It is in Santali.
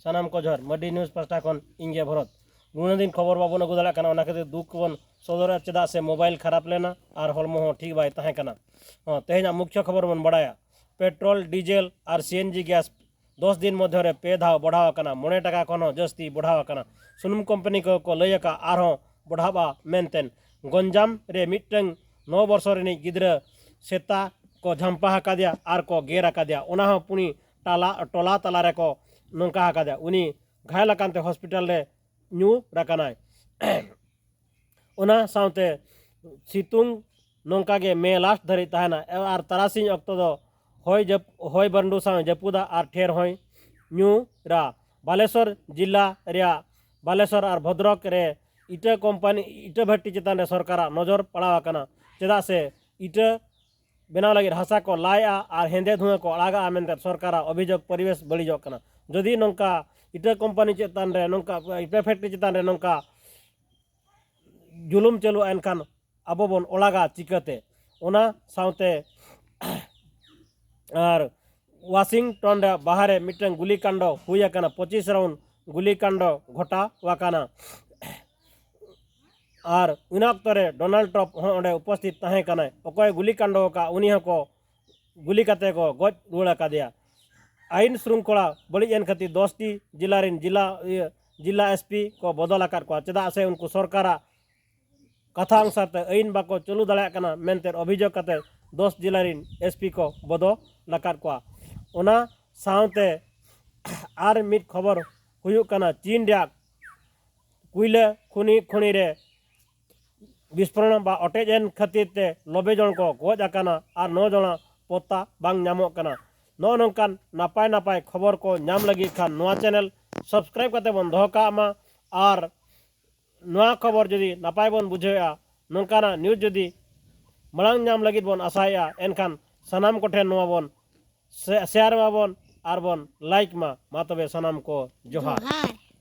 सानाम को जोहर मडी न्यूज़ पास्टा खन इंगे भरत नुना दिन खबर बाबन अगु दाड़ा kana खातिर दुख बन सदर चेदा से मोबाइल खराब लेना और हलमो हो ठीक बाय तहे kana तेहेना मुख्य खबर बन बड़ाया पेट्रोल डीजेल और सीएनजी गैस 10 दिन मध्य पे धाव बढ़ाव kana 9 टाका खन जस्ती बढ़ाव kana सुनुम कंपनी को लयका आरो बढ़ावा मेनतेन गंजाम रे मिटंग 9 वर्ष रे गिद्रा सेता को झंपा हकादिया और को गेर हकादिया उना हो पुनी टोला तला रे को नंका हकादिया उनी घायल कांते हॉस्पिटल रे न्यू रकानाय उना साउते सितुंग नंका गे मे लास्ट धरी तहना और तरासिंग अक्तो दो होय बंडू साउ जपुदा और ठेर होय न्यू रा बालेश्वर जिला रिया बालेश्वर और भद्रक रे इटा कंपनी इटा भट्टी चितान रे सरकार नजर पड़ावा कना चेदा से इटा बेनाव लगे हासा को लाया और हेंदे धुआं को आगा मेनते सरकार अभियोग परिवेश बड़ीजो कना जदि नंका इटा कंपनी चितान रे नंका इटा फैक्ट्री चितान रे नंका जुलुम चलू एनखान अब बन ओलागा चिकते ओना साउते और वाशिंगटन रे बाहरे मिटन गुलिकांड हुई कना 25 राउंड गुलिकांड घटा वाकाना और उन अक्तरे डोनाल्ड ट्रम्प ओंडे उपस्थित तहे कना अकय गुलिकांड का उनी को गुली काते को गज रुड़ा कादिया आईन श्रृंखला बड़ी एन खातिर 10 टी जिला एसपी को बदल आकाद को चेदा से उनको सरकार कथा अनुसार आईन बाको चलू दाड़ा कना मेनते अभियोग काते 10 जिला एसपी को बदल आकाद को ओना साउते आर मिट खबर हुयुक कना चीन रे कुइला खुनी रे विस्फोरण बा अटेजन खातिर ते 90 जन को गज आकाना और 9 जन पत्ता बांग नामक कना नो नंकान नापाय नापाय खबर को नाम लगी खान नोआ चैनल सब्सक्राइब करते बन दो कामा और नोआ खबर जदि नापाय बन बुझेया नंकाना न्यूज जदि मलांग नाम लगी बन आशाया एनखान सनाम कोठे नोआ बन शेयर मा बन और बन लाइक मा तबे सनाम को जोहार।